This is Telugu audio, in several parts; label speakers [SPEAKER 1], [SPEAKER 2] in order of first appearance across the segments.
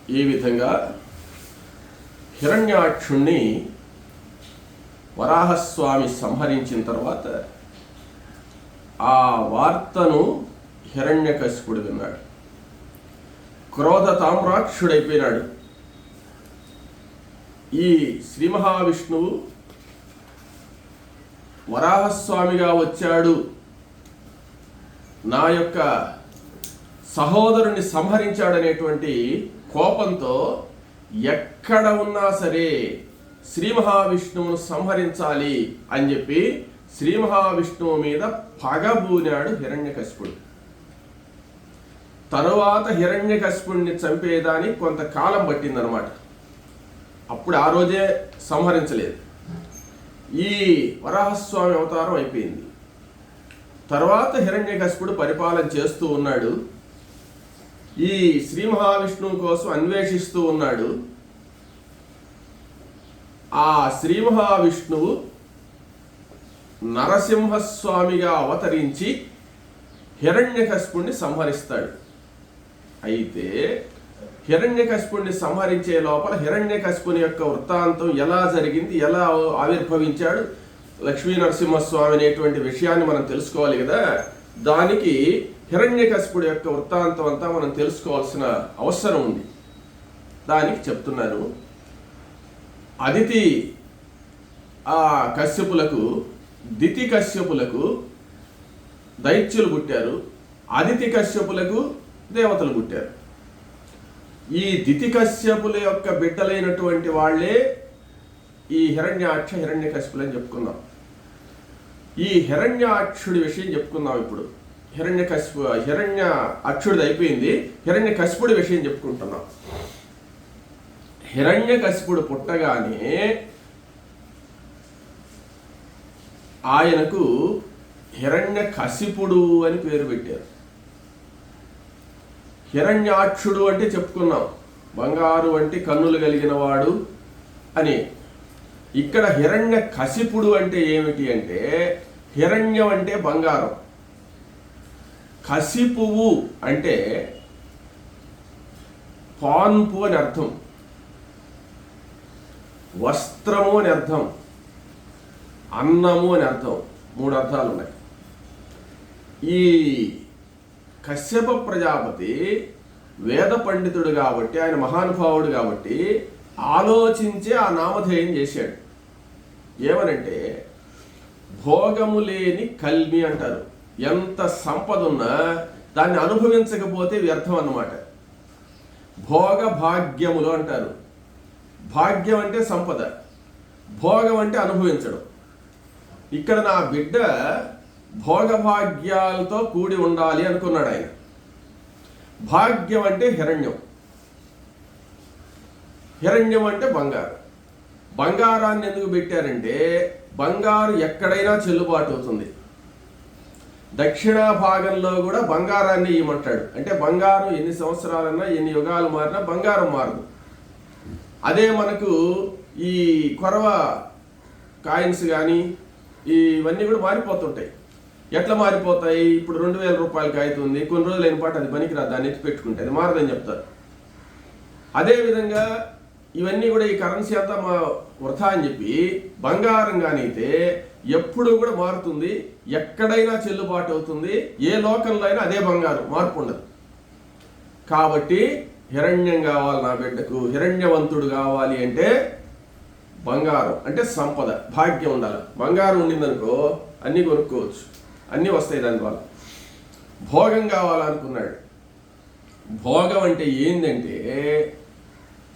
[SPEAKER 1] ఈ విధంగా హిరణ్యాక్షుణ్ణి వరాహస్వామి సంహరించిన తర్వాత ఆ వార్తను హిరణ్యకశిపుడు విన్నాడు. క్రోధ తామ్రాక్షుడైపోయినాడు. ఈ శ్రీ మహావిష్ణువు వరాహస్వామిగా వచ్చాడు, నా యొక్క సహోదరుని సంహరించాడనేటువంటి కోపంతో ఎక్కడ ఉన్నా సరే శ్రీ మహావిష్ణువును సంహరించాలి అని చెప్పి శ్రీ మహావిష్ణువు మీద పగబూనాడు హిరణ్యకశిపుడు. తరువాత హిరణ్యకశిపుడిని చంపేదానికి కొంతకాలం పట్టిందనమాట. అప్పుడు ఆ రోజే సంహరించలేదు. ఈ వరాహస్వామి అవతారం అయిపోయింది. తర్వాత హిరణ్యకశిపుడు పరిపాలన చేస్తూ ఉన్నాడు. ఈ శ్రీ మహావిష్ణువు కోసం అన్వేషిస్తూ ఉన్నాడు. ఆ శ్రీ మహావిష్ణువు నరసింహస్వామిగా అవతరించి హిరణ్యకశిపుడిని సంహరిస్తాడు. అయితే హిరణ్యకశిపుడిని సంహరించే లోపల హిరణ్యకశిపుని యొక్క వృత్తాంతం ఎలా జరిగింది, ఎలా ఆవిర్భవించాడు, లక్ష్మీ నరసింహస్వామి అనేటువంటి విషయాన్ని మనం తెలుసుకోవాలి కదా. దానికి హిరణ్యకశిపుడి యొక్క వృత్తాంతం అంతా మనం తెలుసుకోవాల్సిన అవసరం ఉంది. దానికి చెప్తున్నారు. అదితి ఆ కశ్యపులకు, దితి కశ్యపులకు దైత్యులు పుట్టారు. అదితి కశ్యపులకు దేవతలు పుట్టారు. ఈ దితి కశ్యపుల యొక్క బిడ్డలైనటువంటి వాళ్లే ఈ హిరణ్యాక్ష హిరణ్యకశిపులు అని చెప్పుకున్నాం. ఈ హిరణ్యాక్షుడి విషయం చెప్పుకుందాం ఇప్పుడు. హిరణ్య అక్షుడిది అయిపోయింది, హిరణ్యకశిపుడి విషయం చెప్పుకుంటున్నాం. హిరణ్యకశిపుడు పుట్టగానే ఆయనకు హిరణ్యకశిపుడు అని పేరు పెట్టారు. హిరణ్యాక్షుడు అంటే చెప్పుకున్నాం, బంగారు వంటి కన్నులు కలిగిన వాడు అని. ఇక్కడ హిరణ్యకశిపుడు అంటే ఏమిటి అంటే, హిరణ్యం అంటే బంగారం, కశిపువు అంటే పాన్పు అని అర్థం, వస్త్రము అని అర్థం, అన్నము అని అర్థం. 3 అర్థాలు ఉన్నాయి. ఈ కశ్యప ప్రజాపతి వేద పండితుడు కాబట్టి, ఆయన మహానుభావుడు కాబట్టి ఆలోచించే ఆ నామధేయం చేశాడు. ఏమనంటే భోగము లేని కల్మి అంటారు. ఎంత సంపద ఉన్నా దాన్ని అనుభవించకపోతే వ్యర్థం అన్నమాట. భోగ భాగ్యములు అంటారు. భాగ్యం అంటే సంపద, భోగం అంటే అనుభవించడం. ఇక్కడ నా బిడ్డ భోగభాగ్యాలతో కూడి ఉండాలి అనుకున్నాడు ఆయన. భాగ్యం అంటే హిరణ్యం, హిరణ్యం అంటే బంగారు. బంగారాన్ని ఎందుకు పెట్టారంటే బంగారు ఎక్కడైనా చెల్లుబాటు అవుతుంది. దక్షిణా భాగంలో కూడా బంగారాన్ని ఇవ్వమంటాడు. అంటే బంగారం ఎన్ని సంవత్సరాలన్నా, ఎన్ని యుగాలు మారినా బంగారం మారదు. అదే మనకు ఈ కొరవ కాయిన్స్ కానీ ఇవన్నీ కూడా మారిపోతుంటాయి. ఎట్లా మారిపోతాయి? ఇప్పుడు 2000 రూపాయలకి అవుతుంది, కొన్ని రోజులు అయిన పాటు అది పనికిరాదు, దాన్ని ఎత్తి పెట్టుకుంటే అది మారదని చెప్తారు. అదేవిధంగా ఇవన్నీ కూడా ఈ కరెన్సీ అంతా మా వృథా అని చెప్పి బంగారం కానీ అయితే ఎప్పుడు కూడా మారుతుంది, ఎక్కడైనా చెల్లుబాటు అవుతుంది, ఏ లోకంలో అయినా అదే బంగారం, మార్పు ఉండదు. కాబట్టి హిరణ్యం కావాలి నా బిడ్డకు, హిరణ్యవంతుడు కావాలి అంటే బంగారం అంటే సంపద, భాగ్యం ఉండాలి. బంగారం ఉండిందనుకో అన్నీ కొనుక్కోవచ్చు, అన్నీ వస్తాయి దానివల్ల. భోగం కావాలనుకున్నాడు. భోగం అంటే ఏంటంటే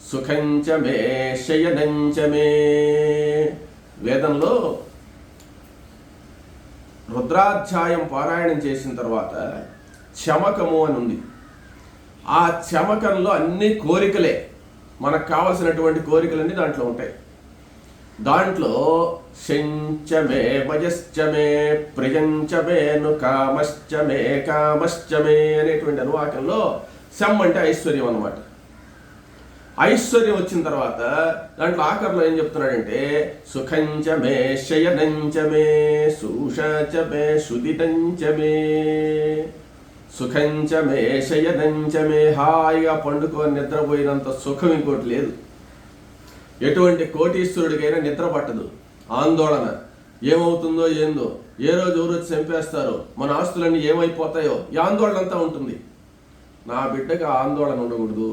[SPEAKER 1] సుఖంచమే శయనంచమే. వేదంలో రుద్రాధ్యాయం పారాయణం చేసిన తర్వాత చమకము అని ఉంది. ఆ చమకంలో అన్ని కోరికలే, మనకు కావలసినటువంటి కోరికలన్నీ దాంట్లో ఉంటాయి. దాంట్లో శంచమే మజశ్చమే ప్రియంచమే ను కామశ్చమే కామశ్చమే అనేటువంటి అనువాకంలో శం అంటే ఐశ్వర్యం అన్నమాట. ఐశ్వర్యం వచ్చిన తర్వాత దాంట్లో ఆఖరిలో ఏం చెప్తున్నాడంటే సుఖంచమే శయనంచమే సూషచమే సుదితంచమే. సుఖంచ మే శయనంచ మే, హాయిగా పండుకొని నిద్రపోయినంత సుఖం ఇంకోటి లేదు. ఎటువంటి కోటీశ్వరుడికైనా నిద్ర పట్టదు, ఆందోళన ఏమవుతుందో ఏందో, ఏ రోజు ఎవరు వచ్చి చంపేస్తారో, మన ఆస్తులన్నీ ఏమైపోతాయో, ఈ ఆందోళన అంతా ఉంటుంది. నా బిడ్డకి ఆ ఆందోళన ఉండకూడదు.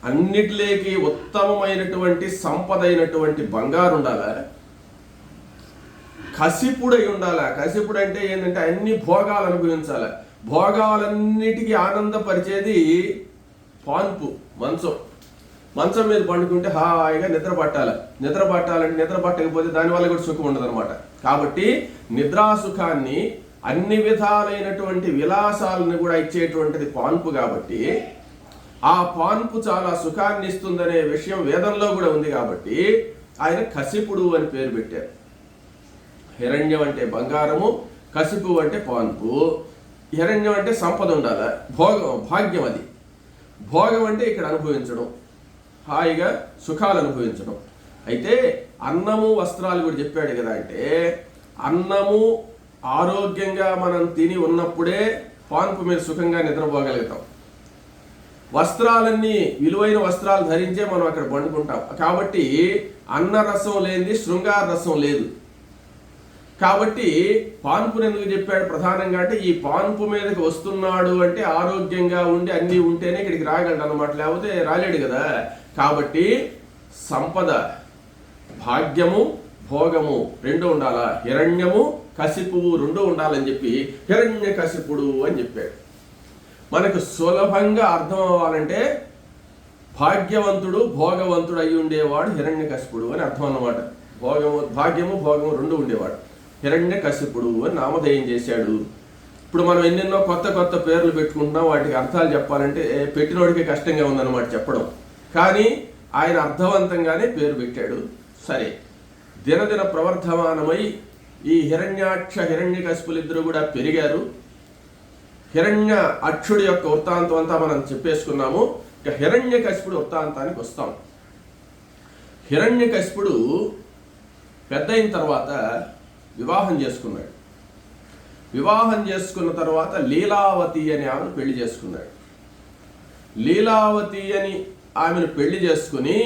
[SPEAKER 1] అన్నిటిలోకి ఉత్తమమైనటువంటి సంపద అయినటువంటి బంగారు ఉండాలా, కసిపుడై ఉండాలా. కసిపుడు అంటే ఏంటంటే అన్ని భోగాలు అనుభవించాలి. భోగాలన్నిటికీ ఆనందపరిచేది పాన్పు, మంచం మీద పండుకుంటే హాయిగా నిద్ర పట్టాలి. నిద్ర పట్టాలంటే నిద్ర పట్టకపోతే దానివల్ల కూడా సుఖం ఉండదు అనమాట. కాబట్టి నిద్రాసుఖాన్ని, అన్ని విధాలైనటువంటి విలాసాలను కూడా ఇచ్చేటువంటిది పాన్పు. కాబట్టి ఆ పాన్పు చాలా సుఖాన్ని ఇస్తుందనే విషయం వేదంలో కూడా ఉంది. కాబట్టి ఆయన కసిపుడు అని పేరు పెట్టారు. హిరణ్యం అంటే బంగారము, కసిపు అంటే పాన్పు. హిరణ్యం అంటే సంపద ఉండాల, భాగ్యం. అది భోగం అంటే ఇక్కడ అనుభవించడం, హాయిగా సుఖాలు అనుభవించడం. అయితే అన్నము వస్త్రాలు కూడా చెప్పాడు కదా. అంటే అన్నము ఆరోగ్యంగా మనం తిని ఉన్నప్పుడే పాన్పు మీద సుఖంగా నిద్రపోగలుగుతాం. వస్త్రాలన్నీ విలువైన వస్త్రాలు ధరించే మనం అక్కడ పండుకుంటాం. కాబట్టి అన్న రసం లేనిది శృంగార రసం లేదు. కాబట్టి పాన్పుని ఎందుకు చెప్పాడు ప్రధానంగా అంటే, ఈ పాన్పు మీదకి వస్తున్నాడు అంటే ఆరోగ్యంగా ఉండి అన్నీ ఉంటేనే ఇక్కడికి రాగలడు అన్నమాట, లేకపోతే రాలేడు కదా. కాబట్టి సంపద, భాగ్యము, భోగము రెండు ఉండాలా. హిరణ్యము, కసిపువు రెండు ఉండాలని చెప్పి హిరణ్య కసిపుడు అని చెప్పాడు. మనకు సులభంగా అర్థం అవ్వాలంటే భాగ్యవంతుడు, భోగవంతుడు అయి ఉండేవాడు హిరణ్య కసిపుడు అని అర్థం అన్నమాట. భాగ్యము భోగము రెండు ఉండేవాడు. హిరణ్య కసిపుడు అని నామధేయం చేశాడు. ఇప్పుడు మనం ఎన్నెన్నో కొత్త కొత్త పేర్లు పెట్టుకుంటున్నాం. వాటికి అర్థాలు చెప్పాలంటే పెట్టినోడికి కష్టంగా ఉందన్నమాట చెప్పడం. కానీ ఆయన అర్థవంతంగానే పేరు పెట్టాడు. సరే, దినదిన ప్రవర్ధమానమై ఈ హిరణ్యాక్ష హిరణ్య కసిపులు ఇద్దరు కూడా పెరిగారు. హిరణ్య అక్షుడి యొక్క వృత్తాంతం అంతా మనం చెప్పేసుకున్నాము. ఇక హిరణ్య కసిపుడు వృత్తాంతానికి వస్తాం. హిరణ్య కసిపుడు పెద్ద అయిన తర్వాత వివాహం చేసుకున్నాడు. వివాహం చేసుకున్న తర్వాత లీలావతి అని ఆమెను పెళ్లి చేసుకున్నాడు. లీలావతి అని ఆమెను పెళ్లి చేసుకుని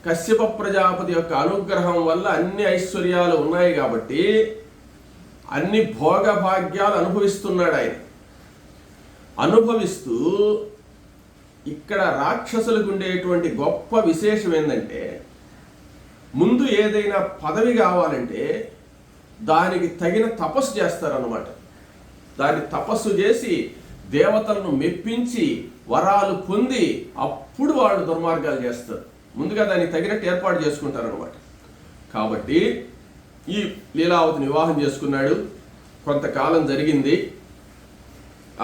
[SPEAKER 1] కశ్యప ప్రజాపతి యొక్క అనుగ్రహం వల్ల అన్ని ఐశ్వర్యాలు ఉన్నాయి కాబట్టి అన్ని భోగభాగ్యాలు అనుభవిస్తున్నాడు. ఆయన అనుభవిస్తూ ఇక్కడ రాక్షసులకు ఉండేటువంటి గొప్ప విశేషం ఏంటంటే, ముందు ఏదైనా పదవి కావాలంటే దానికి తగిన తపస్సు చేస్తారన్నమాట. దాన్ని తపస్సు చేసి దేవతలను మెప్పించి వరాలు పొంది అప్పుడు వాళ్ళు దుర్మార్గాలు చేస్తారు. ముందుగా దానికి తగినట్టు ఏర్పాటు చేసుకుంటారన్నమాట. కాబట్టి ఈ లీలావతిని వివాహం చేసుకున్నాడు. కొంతకాలం జరిగింది,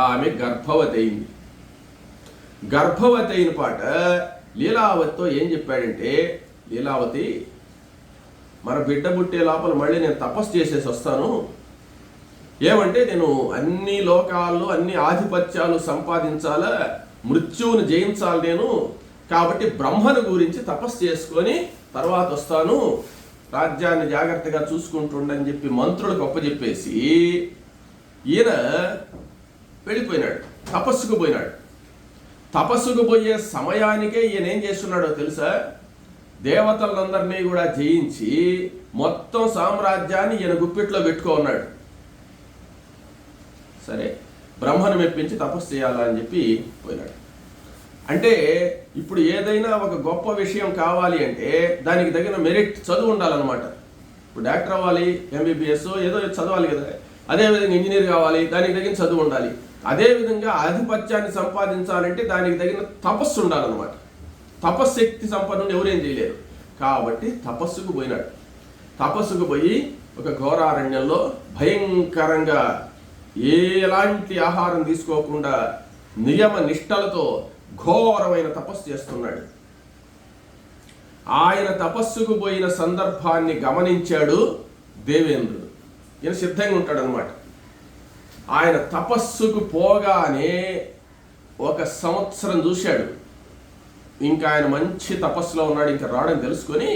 [SPEAKER 1] ఆమె గర్భవతి అయింది. గర్భవతి అయిన పాట లీలావతితో ఏం చెప్పాడంటే, లీలావతి, మన బిడ్డ పుట్టే లోపల మళ్ళీ నేను తపస్సు చేసేసి వస్తాను. ఏమంటే నేను అన్ని లోకాల్లో అన్ని ఆధిపత్యాలు సంపాదించాలా, మృత్యువును జయించాలి నేను. కాబట్టి బ్రహ్మను గురించి తపస్సు చేసుకొని తర్వాత వస్తాను, రాజ్యాన్ని జాగ్రత్తగా చూసుకుంటుండని చెప్పి మంత్రులకు ఒప్పచెప్పేసి ఈయన వెళ్ళిపోయినాడు, తపస్సుకు పోయినాడు. తపస్సుకు పోయే సమయానికే ఈయన ఏం చేస్తున్నాడో తెలుసా? దేవతలందరినీ కూడా జయించి మొత్తం సామ్రాజ్యాన్ని ఈయన గుప్పిట్లో పెట్టుకున్నాడు. సరే, బ్రహ్మను మెప్పించి తపస్సు చేయాలా అని చెప్పి పోయినాడు. అంటే ఇప్పుడు ఏదైనా ఒక గొప్ప విషయం కావాలి అంటే దానికి తగిన మెరిట్ చదువు ఉండాలన్నమాట. ఇప్పుడు డాక్టర్ అవ్వాలి, ఎంబీబీఎస్ ఏదో చదవాలి కదా. అదేవిధంగా ఇంజనీర్ కావాలి, దానికి తగిన చదువు ఉండాలి. అదేవిధంగా ఆధిపత్యాన్ని సంపాదించాలంటే దానికి తగిన తపస్సు ఉండాలన్నమాట. తపశ్శక్తి సంపన్నుడు ఎవరేం చేయలేరు. కాబట్టి తపస్సుకు పోయినాడు. తపస్సుకు పోయి ఒక ఘోరారణ్యంలో భయంకరంగా ఎలాంటి ఆహారం తీసుకోకుండా నియమ నిష్టలతో ఘోరమైన తపస్సు చేస్తున్నాడు. ఆయన తపస్సుకు పోయిన సందర్భాన్ని గమనించాడు దేవేంద్రుడు. ఈయన సిద్ధంగా ఉంటాడు అనమాట. ఆయన తపస్సుకు పోగానే 1 సంవత్సరం చూశాడు. ఇంకా ఆయన మంచి తపస్సులో ఉన్నాడు, ఇంకా రావడం తెలుసుకొని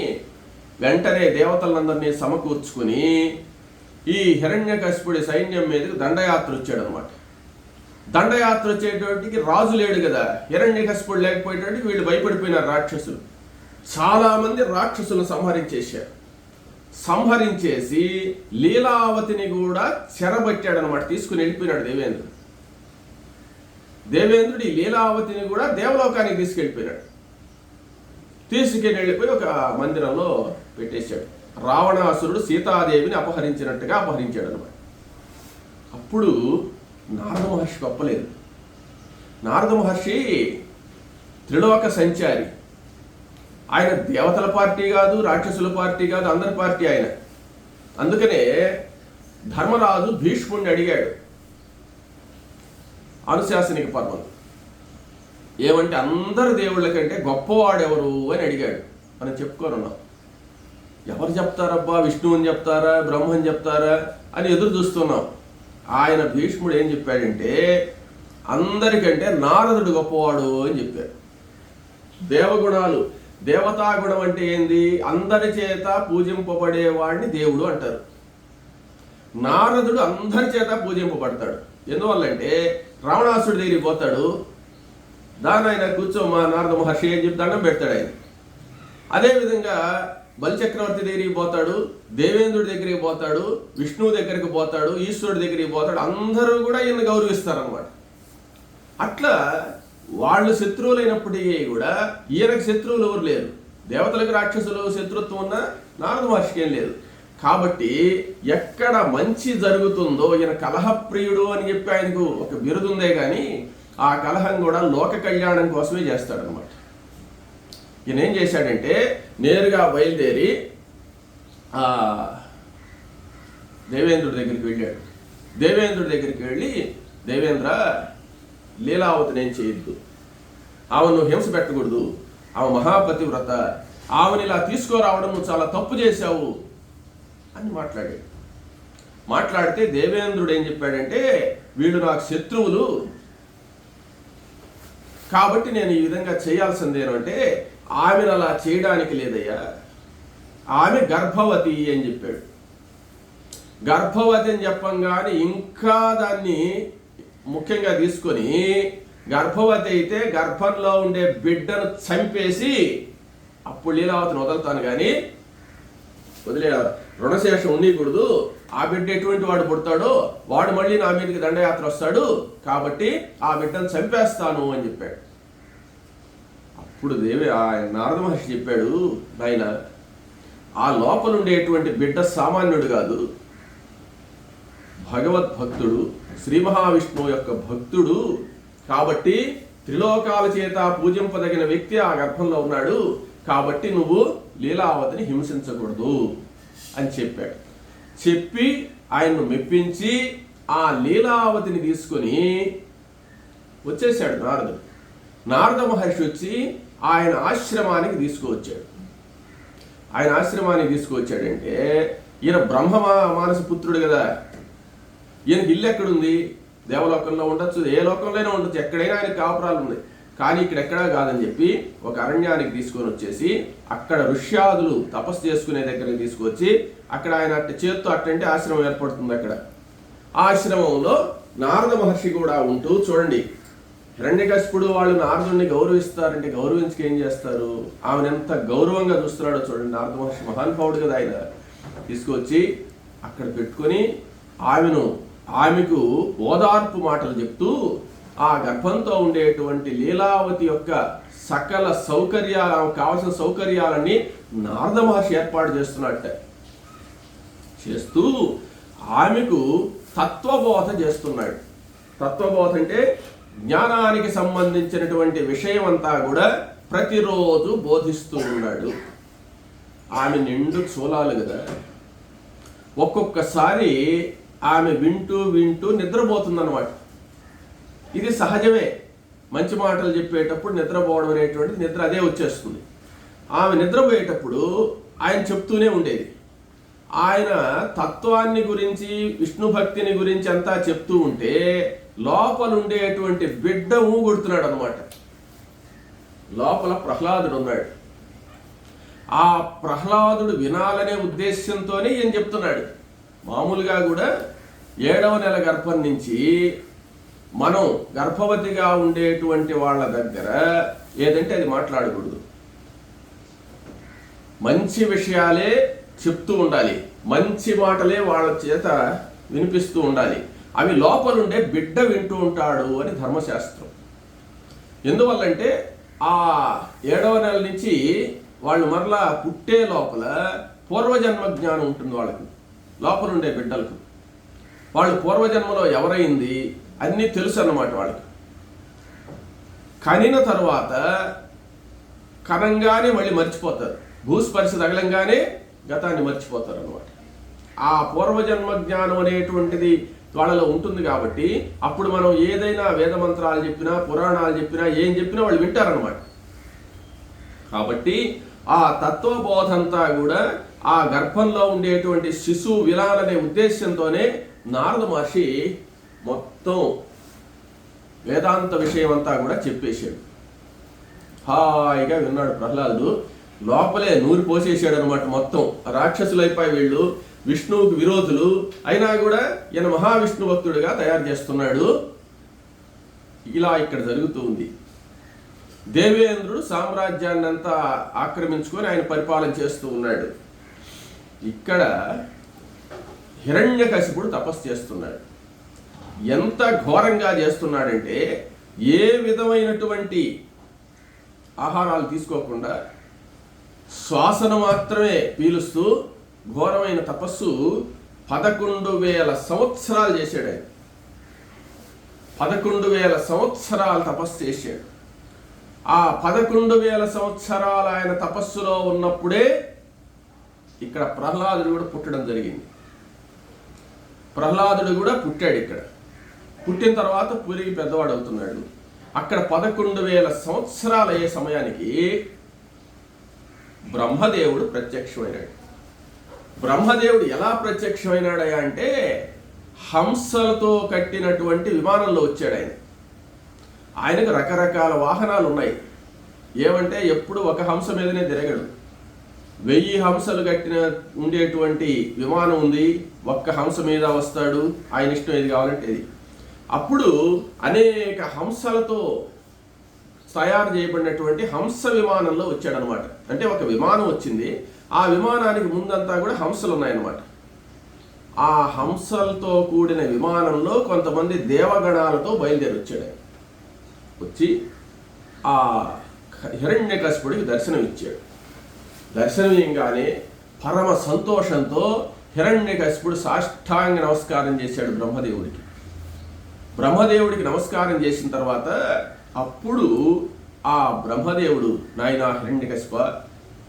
[SPEAKER 1] వెంటనే దేవతలందరినీ సమకూర్చుకుని ఈ హిరణ్యకశిపుడి సైన్యం మీదకి దండయాత్ర వచ్చాడు అనమాట. దండయాత్ర వచ్చేటోటికి రాజు లేడు కదా, హిరణ్యకశిపుడు లేకపోయేటోటికి వీళ్ళు భయపడిపోయినారు రాక్షసులు. చాలామంది రాక్షసులను సంహరించేశారు. సంహరించేసి లీలావతిని కూడా చెరబట్టాడు అనమాట, తీసుకుని వెళ్ళిపోయినాడు దేవేంద్రుడు. దేవేంద్రుడు ఈ లీలావతిని కూడా దేవలోకానికి తీసుకెళ్ళిపోయినాడు. తీసుకెళ్ళిపోయి ఒక మందిరంలో పెట్టేశాడు. రావణాసురుడు సీతాదేవిని అపహరించినట్టుగా అపహరించాడు అనమాట. అప్పుడు నారద మహర్షి గొప్పలేదు. నారద మహర్షి త్రిలోక సంచారి. ఆయన దేవతల పార్టీ కాదు, రాక్షసుల పార్టీ కాదు, అందరి పార్టీ ఆయన. అందుకనే ధర్మరాజు భీష్ముడిని అడిగాడు అనుశాసనిక పర్వం ఏమంటే అందరు దేవుళ్ళ కంటే గొప్పవాడెవరు అని అడిగాడు. మనం చెప్పుకోనున్నాం. ఎవరు చెప్తారబ్బా, విష్ణువుని చెప్తారా, బ్రహ్మని చెప్తారా అని ఎదురు చూస్తున్నాం. ఆయన భీష్ముడు ఏం చెప్పాడంటే అందరికంటే నారదుడు గొప్పవాడు అని చెప్పారు. దేవగుణాలు, దేవతాగుణం అంటే ఏంది? అందరి చేత పూజింపబడేవాడిని దేవుడు అంటారు. నారదుడు అందరి చేత పూజింపబడతాడు. ఎందువల్లంటే రావణాసుడి దగ్గరికి పోతాడు, దాని ఆయన కూర్చోమా నారద మహర్షి అని చెప్పి దండం పెడతాడు ఆయన. అదేవిధంగా బలిచక్రవర్తి దగ్గరికి పోతాడు, దేవేంద్రుడి దగ్గరికి పోతాడు, విష్ణువు దగ్గరికి పోతాడు, ఈశ్వరుడి దగ్గరికి పోతాడు. అందరూ కూడా ఈయన గౌరవిస్తారనమాట. అట్లా వాళ్ళు శత్రువులైనప్పటికీ కూడా ఈయనకు శత్రువులు ఎవరు లేరు. దేవతలకు రాక్షసులు శత్రుత్వం ఉన్నా నారద మహర్షికి ఏం లేదు. కాబట్టి ఎక్కడ మంచి జరుగుతుందో ఈయన కలహప్రియుడు అని చెప్పి ఆయనకు ఒక బిరుదుందే కానీ ఆ కలహం కూడా లోక కళ్యాణం కోసమే చేస్తాడనమాట. ఈయన ఏం చేశాడంటే నేరుగా బయలుదేరి దేవేంద్రుడి దగ్గరికి వెళ్ళాడు. దేవేంద్రుడి దగ్గరికి వెళ్ళి, దేవేంద్ర, లీలావతిని ఏం చేయొద్దు, ఆమెను హింస పెట్టకూడదు, ఆమె మహాపతివ్రత, ఆమెను ఇలా తీసుకురావడం నువ్వు చాలా తప్పు చేశావు అని మాట్లాడాడు. మాట్లాడితే దేవేంద్రుడు ఏం చెప్పాడంటే వీళ్ళు నాకు శత్రువులు కాబట్టి నేను ఈ విధంగా చేయాల్సిందేనంటే ఆమెను అలా చేయడానికి లేదయ్యా, ఆమె గర్భవతి అని చెప్పాడు. గర్భవతి అని చెప్పంగానే ఇంకా దాన్ని ముఖ్యంగా తీసుకొని గర్భవతి అయితే గర్భంలో ఉండే బిడ్డను చంపేసి అప్పుడు లీలావతిని వదులుతాను కానీ వదిలే రుణశేషం ఉండకూడదు. ఆ బిడ్డ ఎటువంటి వాడు పుడతాడో వాడు మళ్ళీ నా మీదకి దండయాత్ర వస్తాడు, కాబట్టి ఆ బిడ్డను చంపేస్తాను అని చెప్పాడు. అప్పుడు నారద మహర్షి చెప్పాడు, నాయన, ఆ లోపల ఉండేటువంటి బిడ్డ సామాన్యుడు కాదు, భగవద్భక్తుడు, శ్రీ మహావిష్ణువు యొక్క భక్తుడు. కాబట్టి త్రిలోకాల చేత పూజింపదగిన వ్యక్తి ఆ గర్భంలో ఉన్నాడు. కాబట్టి నువ్వు లీలావతిని హింసించకూడదు అని చెప్పాడు. చెప్పి ఆయన్ను మెప్పించి ఆ లీలావతిని తీసుకొని వచ్చేసాడు నారదుడు. నారద మహర్షి వచ్చి ఆయన ఆశ్రమానికి తీసుకువచ్చాడు. ఆయన ఆశ్రమానికి తీసుకువచ్చాడంటే ఈయన బ్రహ్మ మానస పుత్రుడు కదా, ఈయనకి ఇల్లు ఎక్కడుంది? దేవలోకంలో ఉండొచ్చు, ఏ లోకంలోనే ఉండొచ్చు, ఎక్కడైనా ఆయనకి కాపురాలు ఉంది. కానీ ఇక్కడ ఎక్కడా కాదని చెప్పి ఒక అరణ్యానికి తీసుకొని వచ్చేసి అక్కడ ఋష్యాదులు తపస్సు చేసుకునే దగ్గరికి తీసుకొచ్చి అక్కడ ఆయన చేత్తో అట్టంటే ఆశ్రమం ఏర్పడుతుంది. అక్కడ ఆశ్రమంలో నారద మహర్షి కూడా ఉంటూ, చూడండి, హిరణ్యకశిపుడు వాళ్ళు నారదుడిని గౌరవిస్తారంటే గౌరవించుకు ఏం చేస్తారు? ఆమెను ఎంత గౌరవంగా చూస్తున్నాడో చూడండి. నారద మహర్షి మహానుభావుడు కదా, ఆయన తీసుకొచ్చి అక్కడ పెట్టుకొని ఆమెకు ఓదార్పు మాటలు చెప్తూ ఆ గర్భంతో ఉండేటువంటి లీలావతి యొక్క సకల సౌకర్యాలు, కావలసిన సౌకర్యాలన్నీ నారద మహర్షి ఏర్పాటు చేస్తున్నట్ట. చేస్తూ ఆమెకు తత్వబోధ చేస్తున్నాడు. తత్వబోధ అంటే జ్ఞానానికి సంబంధించినటువంటి విషయం అంతా కూడా ప్రతిరోజు బోధిస్తూ ఉన్నాడు. ఆమె నిండు చూలాలు కదా, ఒక్కొక్కసారి ఆమె వింటూ వింటూ నిద్రపోతుందన్నమాట. ఇది సహజమే. మంచి మాటలు చెప్పేటప్పుడు నిద్రపోవడం అనేటువంటిది నిద్ర అదే వచ్చేస్తుంది. ఆమె నిద్రపోయేటప్పుడు ఆయన చెప్తూనే ఉండేది. ఆయన తత్వాన్ని గురించి, విష్ణు భక్తిని గురించి అంతా చెప్తూ ఉంటే లోపల ఉండేటువంటి బిడ్డ ఊగుడుతున్నాడు అనమాట. లోపల ప్రహ్లాదుడు ఉన్నాడు. ఆ ప్రహ్లాదుడు వినాలనే ఉద్దేశంతోనే ఈయన చెప్తున్నాడు. మామూలుగా కూడా 7వ నెల గర్భం నుంచి మనం గర్భవతిగా ఉండేటువంటి వాళ్ళ దగ్గర ఏదంటే అది మాట్లాడకూడదు. మంచి విషయాలే చెప్తూ ఉండాలి, మంచి మాటలే వాళ్ళ చేత వినిపిస్తూ ఉండాలి. అవి లోపలుండే బిడ్డ వింటూ ఉంటాడు అని ధర్మశాస్త్రం. ఎందువల్లంటే ఆ 7వ నెల నుంచి వాళ్ళు మరలా పుట్టే లోపల పూర్వజన్మ జ్ఞానం ఉంటుంది వాళ్ళకి, లోపలుండే బిడ్డలకు. వాళ్ళు పూర్వజన్మలో ఎవరైంది అన్నీ తెలుసు అన్నమాట వాళ్ళకి. కనిన తర్వాత కనంగానే మళ్ళీ మర్చిపోతారు, భూస్పర్శ తగలంగానే గతాన్ని మర్చిపోతారు అన్నమాట. ఆ పూర్వజన్మ జ్ఞానం అనేటువంటిది వాళ్ళలో ఉంటుంది కాబట్టి అప్పుడు మనం ఏదైనా వేద మంత్రాలు చెప్పినా, పురాణాలు చెప్పినా, ఏం చెప్పినా వాళ్ళు వింటారనమాట. కాబట్టి ఆ తత్వబోధంతా కూడా ఆ గర్భంలో ఉండేటువంటి శిశువు వినాలనే ఉద్దేశంతోనే నారద మహర్షి మొత్తం వేదాంత విషయం అంతా కూడా చెప్పేశాడు. హాయిగా విన్నాడు ప్రహ్లాదుడు. లోపలే నూరి పోసేసాడు అనమాట. మొత్తం రాక్షసులైపోయి వీళ్ళు విష్ణువుకి విరోధులు అయినా కూడా ఈయన మహావిష్ణు భక్తుడిగా తయారు చేస్తున్నాడు. ఇలా ఇక్కడ జరుగుతూ ఉంది. దేవేంద్రుడు సామ్రాజ్యాన్ని అంతా ఆక్రమించుకొని ఆయన పరిపాలన చేస్తూ ఉన్నాడు. ఇక్కడ హిరణ్యకశిపుడు తపస్సు చేస్తున్నాడు. ఎంత ఘోరంగా చేస్తున్నాడంటే ఏ విధమైనటువంటి ఆహారాలు తీసుకోకుండా శ్వాసను మాత్రమే పీలుస్తూ ఘోరమైన తపస్సు 11,000 సంవత్సరాలు చేశాడు ఆయన. 11,000 సంవత్సరాలు తపస్సు చేశాడు. ఆ 11,000 సంవత్సరాలు ఆయన తపస్సులో ఉన్నప్పుడే ఇక్కడ ప్రహ్లాదుడు కూడా పుట్టడం జరిగింది. ప్రహ్లాదుడు కూడా పుట్టాడు. ఇక్కడ పుట్టిన తర్వాత పెరిగి పెద్దవాడు అవుతున్నాడు. అక్కడ 11,000 సంవత్సరాలు అయ్యే సమయానికి బ్రహ్మదేవుడు ప్రత్యక్షమైనాడు. బ్రహ్మదేవుడు ఎలా ప్రత్యక్షమైనాడయా అంటే హంసలతో కట్టినటువంటి విమానంలో వచ్చాడు ఆయన. ఆయనకు రకరకాల వాహనాలు ఉన్నాయి. ఏమంటే ఎప్పుడు ఒక హంస మీదనే తిరగడు. 1000 హంసలు కట్టిన ఉండేటువంటి విమానం ఉంది. ఒక్క హంస మీద వస్తాడు, ఆయన ఇష్టం ఏది కావాలంటే ఇది. అప్పుడు అనేక హంసలతో తయారు చేయబడినటువంటి హంస విమానంలో వచ్చాడనమాట. అంటే ఒక విమానం వచ్చింది, ఆ విమానానికి ముందంతా కూడా హంసలు ఉన్నాయన్నమాట. ఆ హంసలతో కూడిన విమానంలో కొంతమంది దేవగణాలతో బయలుదేరి వచ్చాడు. వచ్చి ఆ హిరణ్యకశిపుడికి దర్శనం ఇచ్చాడు. దర్శనమియంగానే పరమ సంతోషంతో హిరణ్యకశిపుడు సాష్టాంగ నమస్కారం చేశాడు బ్రహ్మదేవుడికి. బ్రహ్మదేవుడికి నమస్కారం చేసిన తర్వాత అప్పుడు ఆ బ్రహ్మదేవుడు, నాయనా హిరణ్యకశిప,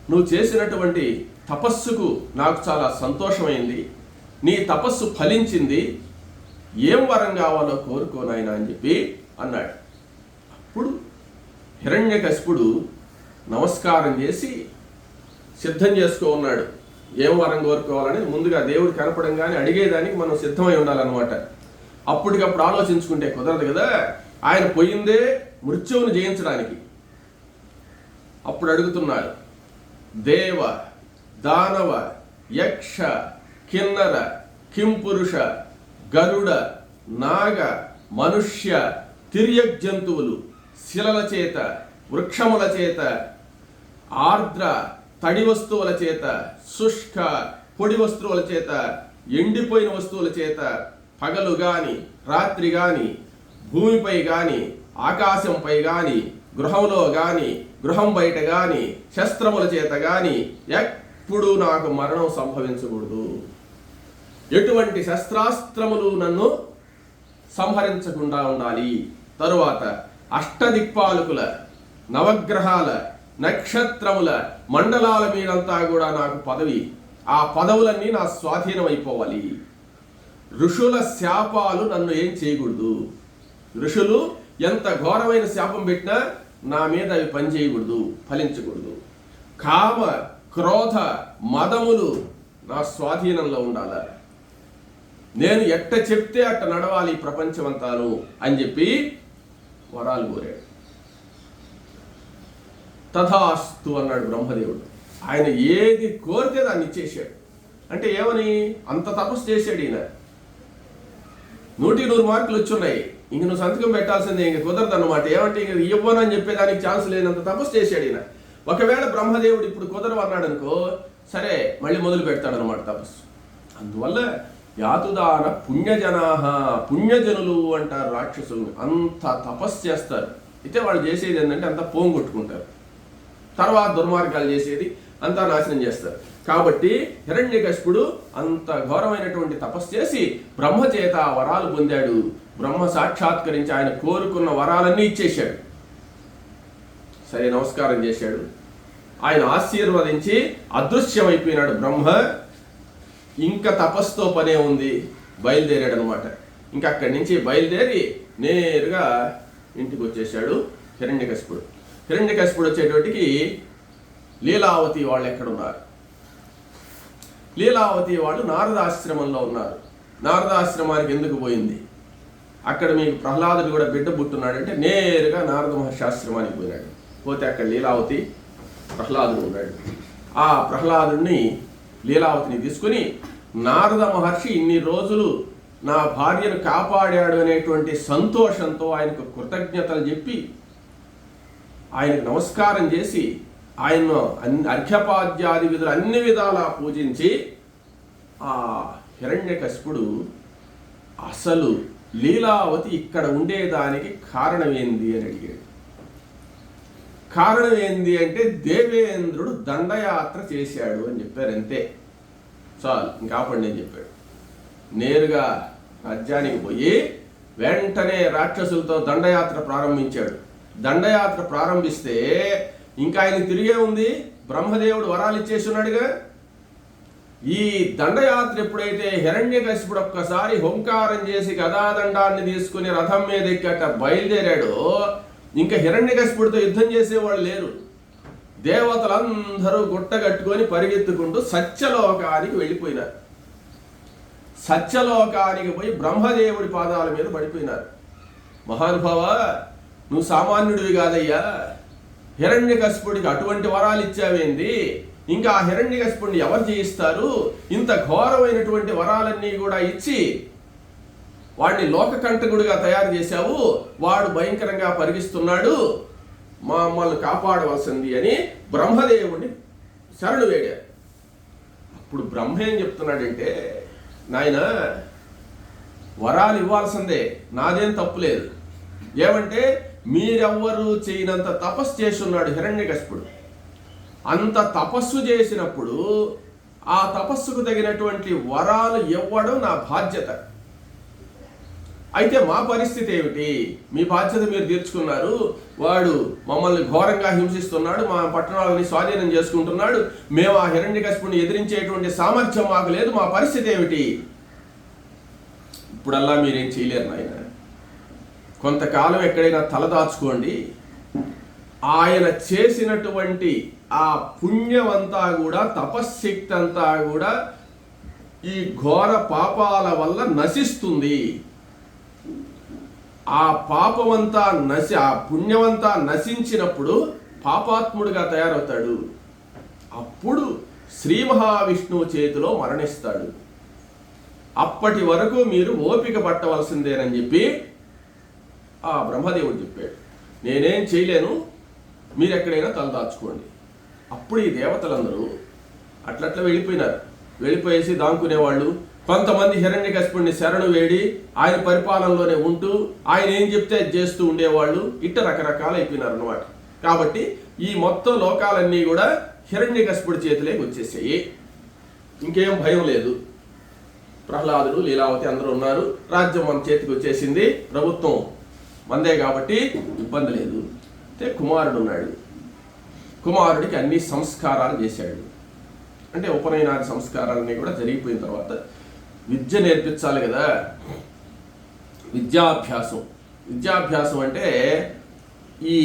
[SPEAKER 1] నువ్వు చేసినటువంటి తపస్సుకు నాకు చాలా సంతోషమైంది, నీ తపస్సు ఫలించింది, ఏం వరం కావాలో కోరుకో నాయనా అని చెప్పి అన్నాడు. అప్పుడు హిరణ్యకశిపుడు నమస్కారం చేసి సిద్ధం చేసుకో ఉన్నాడు. ఏం వరం కోరుకోవాలని ముందుగా దేవుడు కనపడంగానే అడిగేదానికి మనం సిద్ధమై ఉండాలన్నమాట. అప్పటికప్పుడు ఆలోచించుకుంటే కుదరదు కదా. ఆయన పోయిందే మృత్యువును జయించడానికి. అప్పుడు అడుగుతున్నాడు, దేవ, దానవ, యక్ష, కిన్నర, కింపురుష, గరుడ, నాగ, మనుష్య, తిర్యక్ జంతువులు, శిలల చేత, వృక్షముల చేత, ఆర్ద్ర తడి వస్తువుల చేత, శుష్క పొడి వస్తువుల చేత, ఎండిపోయిన వస్తువుల చేత, పగలు గాని రాత్రి గాని, భూమిపై గాని ఆకాశంపై గాని, గృహంలో గాని గృహం బయట గాని, శస్త్రముల చేత గాని ఎప్పుడు నాకు మరణం సంభవించకూడదు. ఎటువంటి శస్త్రాస్త్రములు నన్ను సంహరించకుండా ఉండాలి. తరువాత అష్టదిక్పాలకుల, నవగ్రహాల, నక్షత్రముల, మండలాల మీదంతా కూడా నాకు పదవి, ఆ పదవులన్నీ నా స్వాధీనం అయిపోవాలి. ఋషుల శాపాలు నన్ను ఏం చేయకూడదు. ఋషులు ఎంత ఘోరమైన శాపం పెట్టినా నా మీద అవి పనిచేయకూడదు, ఫలించకూడదు. కామ, క్రోధ, మదములు నా స్వాధీనంలో ఉండాల. నేను ఎట్ట చెప్తే అట్ట నడవాలి ఈ ప్రపంచమంతాను అని చెప్పి వరాలు కోరాడు. తథాస్తు అన్నాడు బ్రహ్మదేవుడు. ఆయన ఏది కోరితే దాన్ని ఇచ్చేశాడు. అంటే ఏమని అంత తపస్సు చేశాడు ఈయన. 100 మార్కులు వచ్చున్నాయి, ఇంక నువ్వు సంతకం పెట్టాల్సిందే, ఇంక కుదరదు అన్నమాట. ఏమంటే ఇంక ఇవ్వను అని చెప్పేదానికి ఛాన్స్ లేనంత తపస్సు చేశాడు ఈయన. ఒకవేళ బ్రహ్మదేవుడు ఇప్పుడు కుదరవు అన్నాడు అనుకో, సరే మళ్ళీ మొదలు పెడతాడు అనమాట తపస్సు. అందువల్ల యాతుదాన పుణ్యజనాహ, పుణ్యజనులు అంటారు రాక్షసులు. అంత తపస్సు చేస్తారు. అయితే వాళ్ళు చేసేది ఏంటంటే అంతా పోంగొట్టుకుంటారు, తర్వాత దుర్మార్గాలు చేసేది అంతా నాశనం చేస్తారు. కాబట్టి హిరణ్యకశిపుడు అంత ఘోరమైనటువంటి తపస్సు చేసి బ్రహ్మ చేత వరాలు పొందాడు. బ్రహ్మ సాక్షాత్కరించి ఆయన కోరుకున్న వరాలన్నీ ఇచ్చేశాడు. సరే నమస్కారం చేశాడు, ఆయన ఆశీర్వదించి అదృశ్యమైపోయినాడు బ్రహ్మ. ఇంకా తపస్సుతో పనే ఉంది, బయలుదేరాడు అనమాట. ఇంకా అక్కడి నుంచి బయలుదేరి నేరుగా ఇంటికి వచ్చేసాడు హిరణ్యకశిపుడు. హిరణ్యకశిపుడు వచ్చేటోటికి లీలావతి వాళ్ళు ఎక్కడున్నారు? లీలావతి వాళ్ళు నారదాశ్రమంలో ఉన్నారు. నారదాశ్రమానికి ఎందుకు పోయింది? అక్కడ మీకు ప్రహ్లాదుడు కూడా బిడ్డ పుట్టున్నాడంటే నేరుగా నారద మహర్షి ఆశ్రమానికి పోయినాడు. పోతే అక్కడ లీలావతి ప్రహ్లాదుడు ఉన్నాడు. ఆ ప్రహ్లాదుడిని లీలావతిని తీసుకుని నారద మహర్షి ఇన్ని రోజులు నా భార్యను కాపాడాడు అనేటువంటి సంతోషంతో ఆయనకు కృతజ్ఞతలు చెప్పి ఆయనకు నమస్కారం చేసి ఆయన్ను అర్ఘ్యపాద్యాది విధులు అన్ని విధాలా పూజించి ఆ హిరణ్యకశిపుడు అసలు లీలావతి ఇక్కడ ఉండేదానికి కారణం ఏంది అని అడిగాడు. కారణం ఏంది అంటే దేవేంద్రుడు దండయాత్ర చేశాడు అని చెప్పారు. అంతే, చాలు, ఇంకా ఆపండి అని చెప్పాడు. నేరుగా రాజ్యానికి పోయి వెంటనే రాక్షసులతో దండయాత్ర ప్రారంభించాడు. దండయాత్ర ప్రారంభిస్తే ఇంకా ఆయన తిరిగే ఉంది. బ్రహ్మదేవుడు వరాలు ఇచ్చేసి ఉన్నాడుగా. ఈ దండయాత్ర ఎప్పుడైతే హిరణ్యకశిపుడు ఒక్కసారి హుంకారం చేసి గదాదండాన్ని తీసుకుని రథం మీద ఎక్కట బయలుదేరాడో ఇంకా హిరణ్యకశిపుడితో యుద్ధం చేసేవాళ్ళు లేరు. దేవతలందరూ గుట్టగట్టుకొని పరిగెత్తుకుంటూ సత్యలోకానికి వెళ్ళిపోయినారు. సత్యలోకానికి పోయి బ్రహ్మదేవుడి పాదాల మీద పడిపోయినారు. మహానుభావ, నువ్వు సామాన్యుడివి కాదయ్యా, హిరణ్యకశిపుడికి అటువంటి వరాలు ఇచ్చావేంది? ఇంకా ఆ హిరణ్యకశిపుడిని ఎవరు జయిస్తారు? ఇంత ఘోరమైనటువంటి వరాలన్నీ కూడా ఇచ్చి వాడిని లోకకంటకుడిగా తయారు చేశావు. వాడు భయంకరంగా పరిగిస్తున్నాడు, మమ్మల్ని కాపాడవలసింది అని బ్రహ్మదేవుడిని శరణు వేడారు. అప్పుడు బ్రహ్మ ఏం చెప్తున్నాడంటే, నాయన వరాలు ఇవ్వాల్సిందే, నాదేం తప్పులేదు. ఏమంటే మీరెవ్వరూ చేయనంత తపస్సు చేస్తున్నాడు హిరణ్యకశిపుడు. అంత తపస్సు చేసినప్పుడు ఆ తపస్సుకు తగినటువంటి వరాలు ఇవ్వడం నా బాధ్యత. అయితే మా పరిస్థితి ఏమిటి? మీ బాధ్యత మీరు తీర్చుకున్నారు, వాడు మమ్మల్ని ఘోరంగా హింసిస్తున్నాడు, మా పట్టణాలని స్వాధీనం చేసుకుంటున్నాడు, మేము ఆ హిరణ్యకశిపుడిని ఎదిరించేటువంటి సామర్థ్యం మాకు లేదు, మా పరిస్థితి ఏమిటి? ఇప్పుడల్లా మీరేం చేయలేరు నాయన, కొంతకాలం ఎక్కడైనా తలదాచుకోండి. ఆయన చేసినటువంటి ఆ పుణ్యమంతా కూడా, తపశ్శక్తి అంతా కూడా ఈ ఘోర పాపాల వల్ల నశిస్తుంది. ఆ పాపమంతా ఆ పుణ్యమంతా నశించినప్పుడు పాపాత్ముడిగా తయారవుతాడు. అప్పుడు శ్రీ మహావిష్ణువు చేతిలో మరణిస్తాడు. అప్పటి వరకు మీరు ఓపిక పట్టవలసిందేనని చెప్పి ఆ బ్రహ్మదేవుడు చెప్పాడు. నేనేం చేయలేను, మీరు ఎక్కడైనా తలదాచుకోండి. అప్పుడు ఈ దేవతలందరూ అట్లట్లా వెళ్ళిపోయినారు. వెళ్ళిపోయేసి దాంకునేవాళ్ళు. కొంతమంది హిరణ్యకశిపుడిని శరణు వేడి ఆయన పరిపాలనలోనే ఉంటూ ఆయన ఏం చెప్తే అది చేస్తూ ఉండేవాళ్ళు. ఇట్ట రకరకాలు అయిపోయినారు అన్నమాట. కాబట్టి ఈ మొత్తం లోకాలన్నీ కూడా హిరణ్యకశిపుడి చేతిలోకి వచ్చేసాయి. ఇంకేం భయం లేదు. ప్రహ్లాదుడు, లీలావతి అందరూ ఉన్నారు. రాజ్యం మన చేతికి వచ్చేసింది, ప్రభుత్వం మందే కాబట్టి ఇబ్బంది లేదు. అయితే కుమారుడు ఉన్నాడు. కుమారుడికి అన్ని సంస్కారాలు చేశాడు. అంటే ఉపనయనాది సంస్కారాలన్నీ కూడా జరిగిపోయిన తర్వాత విద్య నేర్పించాలి కదా. విద్యాభ్యాసం అంటే ఈ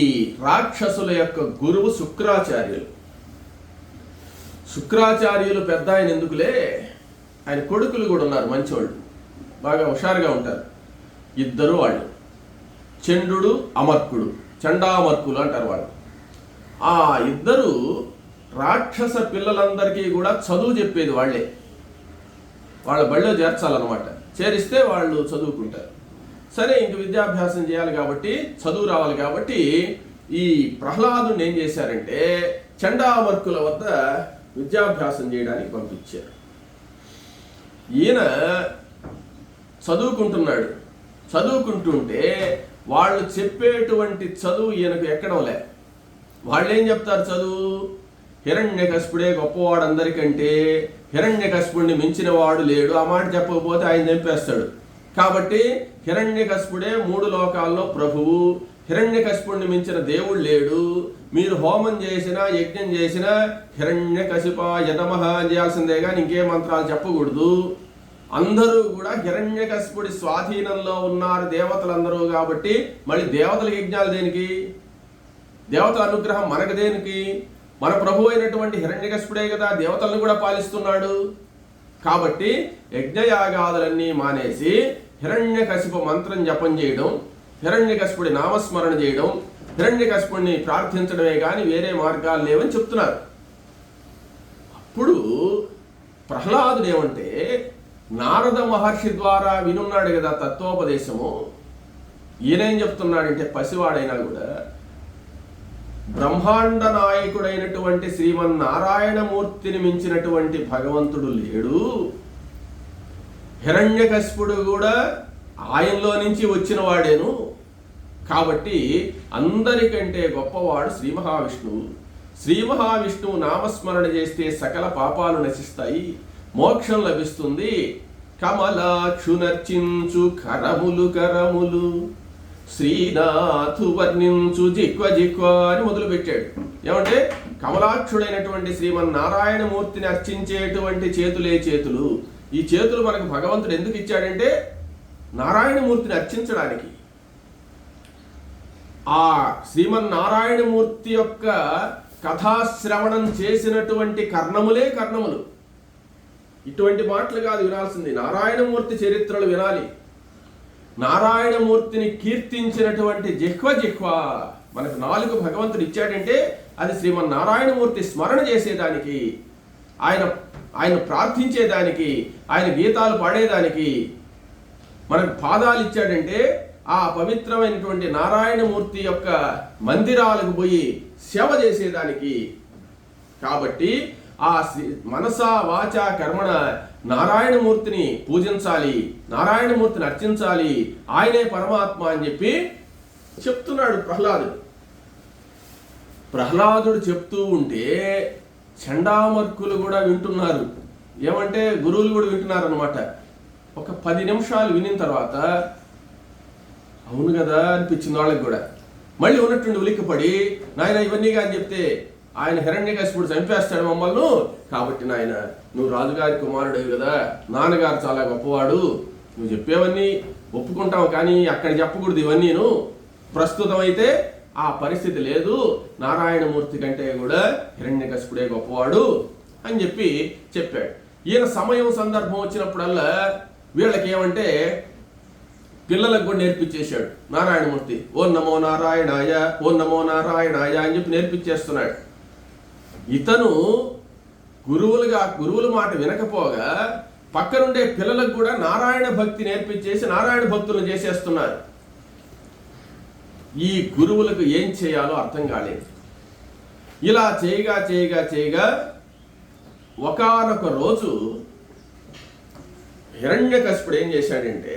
[SPEAKER 1] రాక్షసుల యొక్క గురువు శుక్రాచార్యులు. శుక్రాచార్యులు పెద్ద ఆయన ఎందుకులే, ఆయన కొడుకులు కూడా ఉన్నారు మంచివాళ్ళు, బాగా హుషారుగా ఉంటారు. ఇద్దరు వాళ్ళు, చండు అమర్కుడు, చండామర్కులు అంటారు వాళ్ళు. ఆ ఇద్దరు రాక్షస పిల్లలందరికీ కూడా చదువు చెప్పేది వాళ్ళే. వాళ్ళ బడిలో చేర్చాలన్నమాట. చేరిస్తే వాళ్ళు చదువుకుంటారు. సరే, ఇంక విద్యాభ్యాసం చేయాలి కాబట్టి, చదువు రావాలి కాబట్టి ఈ ప్రహ్లాదుని ఏం చేశారంటే చండామర్కుల వద్ద విద్యాభ్యాసం చేయడానికి పంపించారు. ఈయన చదువుకుంటున్నాడు. చదువుకుంటుంటే వాళ్ళు చెప్పేటువంటి చదువు ఈయనకు ఎక్కడంలే. వాళ్ళు ఏం చెప్తారు చదువు? హిరణ్యకశిపుడే గొప్పవాడు అందరికంటే, హిరణ్యకశిపుడిని మించిన వాడు లేడు. ఆ మాట చెప్పకపోతే ఆయన చంపేస్తాడు. కాబట్టి హిరణ్యకశిపుడే 3 లోకాల్లో ప్రభువు, హిరణ్యకశిపుడిని మించిన దేవుడు లేడు. మీరు హోమం చేసినా యజ్ఞం చేసినా హిరణ్యకశిపాయ నమః అని చేయాల్సిందే కానీ ఇంకే మంత్రాలు చెప్పకూడదు. అందరూ కూడా హిరణ్యకశిపుడి స్వాధీనంలో ఉన్నారు దేవతలందరూ. కాబట్టి మళ్ళీ దేవతల యజ్ఞాలు దేనికి? దేవతల అనుగ్రహం మనకు దేనికి? మన ప్రభు అయినటువంటి హిరణ్యకశిపుడే కదా దేవతలను కూడా పాలిస్తున్నాడు. కాబట్టి యజ్ఞయాగాదులన్నీ మానేసి హిరణ్యకశిప మంత్రం జపం చేయడం, హిరణ్యకశిపుడి నామస్మరణ చేయడం, హిరణ్యకశిపుడిని ప్రార్థించడమే కానీ వేరే మార్గాలు లేవని చెప్తున్నారు. అప్పుడు ప్రహ్లాదుడు ఏమంటే నారద మహర్షి ద్వారా వినున్నాడు కదా తత్వోపదేశము. ఈయనేం చెప్తున్నాడంటే పసివాడైనా కూడా బ్రహ్మాండ నాయకుడైనటువంటి శ్రీమన్నారాయణమూర్తిని మించినటువంటి భగవంతుడు లేడు. హిరణ్యకశిపుడు కూడా ఆయనలో నుంచి వచ్చిన వాడేను. కాబట్టి అందరికంటే గొప్పవాడు శ్రీ మహావిష్ణువు. శ్రీ మహావిష్ణువు నామస్మరణ చేస్తే సకల పాపాలు నశిస్తాయి, మోక్షం లభిస్తుంది. కమలాక్షునర్చించు కరములు కరములు, శ్రీనాథు వర్ణించు జిక్వ జిక్వ అని మొదలుపెట్టాడు. ఏమంటే కమలాక్షుడైనటువంటి శ్రీమన్నారాయణమూర్తిని అర్చించేటువంటి చేతులే చేతులు. ఈ చేతులు మనకు భగవంతుడు ఎందుకు ఇచ్చాడంటే నారాయణమూర్తిని అర్చించడానికి. ఆ శ్రీమన్నారాయణమూర్తి యొక్క కథాశ్రవణం చేసినటువంటి కర్ణములే కర్ణములు. ఇటువంటి మాటలు కాదు వినాల్సింది, నారాయణమూర్తి చరిత్రలు వినాలి. నారాయణమూర్తిని కీర్తించినటువంటి జిహ్వ జిహ్వ. మనకు 4 భగవంతుడు ఇచ్చాడంటే అది శ్రీమన్నారాయణమూర్తి స్మరణ చేసేదానికి, ఆయన ప్రార్థించేదానికి, ఆయన గీతాలు పాడేదానికి. మనకు పాదాలు ఇచ్చాడంటే ఆ పవిత్రమైనటువంటి నారాయణమూర్తి యొక్క మందిరాలకు పోయి సేవ చేసేదానికి. కాబట్టి ఆ మనసా వాచా కర్మణ నారాయణమూర్తిని పూజించాలి, నారాయణమూర్తిని అర్చించాలి, ఆయనే పరమాత్మ అని చెప్పి చెప్తున్నాడు ప్రహ్లాదుడు. ప్రహ్లాదుడు చెప్తూ ఉంటే చండామర్కులు కూడా వింటున్నారు. ఏమంటే గురువులు కూడా వింటున్నారు అనమాట. ఒక 10 నిమిషాలు వినిన తర్వాత అవును కదా అనిపించింది వాళ్ళకి కూడా. మళ్ళీ ఉన్నట్టుండి ఉలిక్కిపడి నాయన ఇవన్నీ కానీ చెప్తే ఆయన హిరణ్యకశిపుడు చంపేస్తాడు మమ్మల్ని. కాబట్టి నాయన నువ్వు రాజుగారి కుమారుడు కదా, నాన్నగారు చాలా గొప్పవాడు, నువ్వు చెప్పేవన్నీ ఒప్పుకుంటావు కానీ అక్కడ చెప్పకూడదు ఇవన్నీను. ప్రస్తుతం అయితే ఆ పరిస్థితి లేదు, నారాయణమూర్తి కంటే కూడా హిరణ్యకశిపుడే గొప్పవాడు అని చెప్పి చెప్పాడు. ఈయన సమయం సందర్భం వచ్చినప్పుడల్లా వీళ్ళకి ఏమంటే పిల్లలకు కూడా నేర్పించేశాడు నారాయణమూర్తి. ఓ నమో నారాయణాయ, ఓ నమో నారాయణాయ అని చెప్పి నేర్పించేస్తున్నాడు. ఇతను గురువుల మాట వినకపోగా పక్కనుండే పిల్లలకు కూడా నారాయణ భక్తి నేర్పించేసి నారాయణ భక్తులు చేసేస్తున్నారు. ఈ గురువులకు ఏం చేయాలో అర్థం కాలేదు. ఇలా చేయగా చేయగా చేయగా ఒకానొక రోజు హిరణ్యకశిపుడు ఏం చేశాడంటే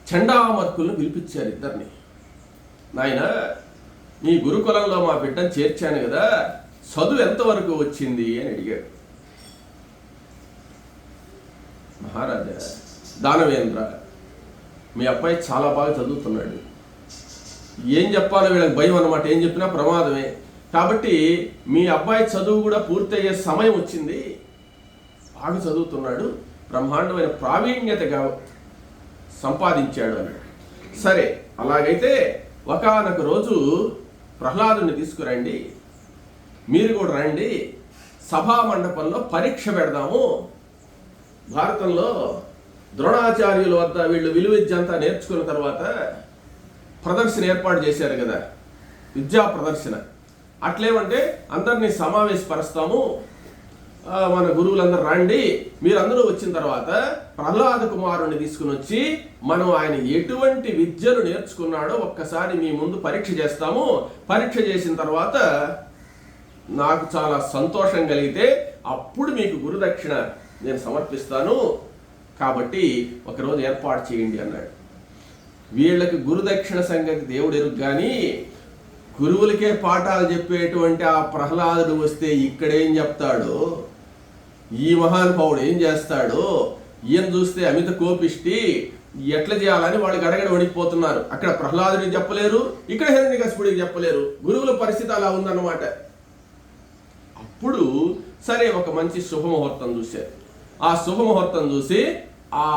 [SPEAKER 1] చండామర్కులను పిలిపించారు ఇద్దరిని. నాయన నీ గురుకులంలో మా బిడ్డను చేర్చాను కదా, చదువు ఎంతవరకు వచ్చింది అని అడిగాడు. మహారాజా దానవేంద్ర, మీ అబ్బాయి చాలా బాగా చదువుతున్నాడు. ఏం చెప్పాలో వీళ్ళకి భయం అన్నమాట, ఏం చెప్పినా ప్రమాదమే. కాబట్టి మీ అబ్బాయి చదువు కూడా పూర్తయ్యే సమయం వచ్చింది, బాగా చదువుతున్నాడు, బ్రహ్మాండమైన ప్రావీణ్యతగా సంపాదించాడు అన్నాడు. సరే అలాగైతే ఒకానొక రోజు ప్రహ్లాదుని తీసుకురండి, మీరు కూడా రండి, సభా మండపంలో పరీక్ష పెడదాము. భారతంలో ద్రోణాచార్యుల వద్ద వీళ్ళు విలువిద్య అంతా నేర్చుకున్న తర్వాత ప్రదర్శన ఏర్పాటు చేశారు కదా, విద్యా ప్రదర్శన. అట్లేమంటే అందరినీ సమావేశపరుస్తాము, మన గురువులందరూ రండి, మీరందరూ వచ్చిన తర్వాత ప్రహ్లాద కుమారుని తీసుకుని వచ్చి మనం ఆయన ఎటువంటి విద్యలు నేర్చుకున్నాడో ఒక్కసారి మీ ముందు పరీక్ష చేస్తాము. పరీక్ష చేసిన తర్వాత నాకు చాలా సంతోషం కలిగితే అప్పుడు మీకు గురుదక్షిణ నేను సమర్పిస్తాను, కాబట్టి ఒకరోజు ఏర్పాటు చేయండి అన్నాడు. వీళ్ళకి గురుదక్షిణ సంగతి దేవుడు ఎరుగు, కానీ గురువులకే పాఠాలు చెప్పేటువంటి ఆ ప్రహ్లాదుడు వస్తే ఇక్కడేం చెప్తాడు, ఈ మహానుభావుడు ఏం చేస్తాడు, ఈయన చూస్తే అమిత కోపిష్టి, ఎట్లా చేయాలని వాళ్ళు గడగడ వణికిపోతున్నారు. అక్కడ ప్రహ్లాదుడికి చెప్పలేరు, ఇక్కడ హిరణ్యకశిపుడికి చెప్పలేరు. గురువుల పరిస్థితి అలా ఉందన్నమాట. అప్పుడు సరే ఒక మంచి శుభముహూర్తం చూశారు. ఆ శుభముహూర్తం చూసి ఆ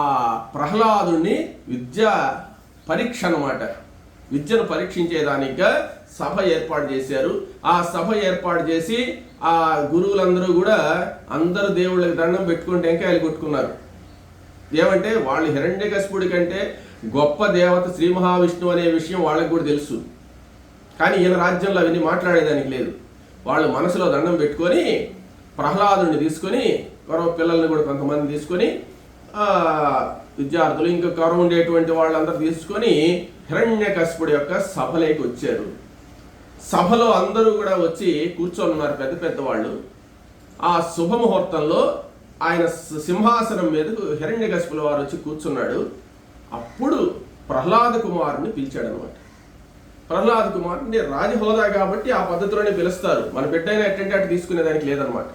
[SPEAKER 1] ప్రహ్లాదుడిని పరీక్ష అన్నమాట, విద్యను పరీక్షించేదానిగా సభ ఏర్పాటు చేశారు. ఆ సభ ఏర్పాటు చేసి ఆ గురువులందరూ కూడా అందరు దేవుళ్ళకి దండం పెట్టుకుని టెంకాయలు కొట్టుకున్నారు. ఏమంటే వాళ్ళు హిరణ్యకశిపుడి కంటే గొప్ప దేవత శ్రీ మహావిష్ణువు అనే విషయం వాళ్ళకి కూడా తెలుసు, కానీ ఈయన రాజ్యంలో అవన్నీ మాట్లాడేదానికి లేదు. వాళ్ళు మనసులో దండం పెట్టుకొని ప్రహ్లాదుని తీసుకొని పిల్లల్ని కూడా కొంతమంది తీసుకొని విద్యార్థులు ఇంకా కరువు ఉండేటువంటి వాళ్ళందరూ తీసుకొని హిరణ్యకశిపుడి యొక్క సభలోకి వచ్చారు. సభలో అందరూ కూడా వచ్చి కూర్చొని ఉన్నారు, పెద్ద పెద్ద వాళ్ళు. ఆ శుభముహూర్తంలో ఆయన సింహాసనం మీద హిరణ్యకశిపుల వారు వచ్చి కూర్చున్నాడు. అప్పుడు ప్రహ్లాద కుమారుని పిలిచాడు అనమాట. ప్రహ్లాద కుమారుని రాజహోదా కాబట్టి ఆ పద్ధతిలోనే పిలుస్తారు, మన బిడ్డైనా ఎట్టంటే అటు తీసుకునేదానికి లేదనమాట.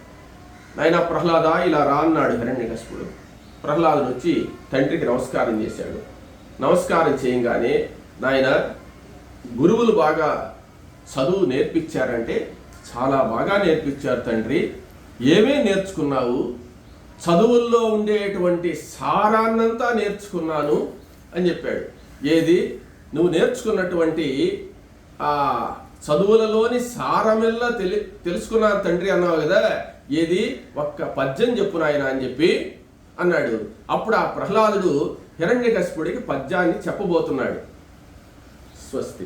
[SPEAKER 1] ఆయన ప్రహ్లాద ఇలా రా అన్నాడు హిరణ్యకశిపుడు. ప్రహ్లాదుడు వచ్చి తండ్రికి నమస్కారం చేశాడు. నమస్కారం చేయంగానే, నాయన గురువులు బాగా చదువు నేర్పించారంటే చాలా బాగా నేర్పించారు తండ్రి, ఏమేం నేర్చుకున్నావు? చదువుల్లో ఉండేటువంటి సారాన్నంతా నేర్చుకున్నాను అని చెప్పాడు. ఏది నువ్వు నేర్చుకున్నటువంటి ఆ చదువులలోని సారమెల్లా తెలుసుకున్నాను తండ్రి అన్నావు కదా, ఏది ఒక్క పద్యం చెప్పు నాయన అని చెప్పి అన్నాడు. అప్పుడు ఆ ప్రహ్లాదుడు హిరణ్యకశిపుడికి పద్యాన్ని చెప్పబోతున్నాడు. స్వస్తి.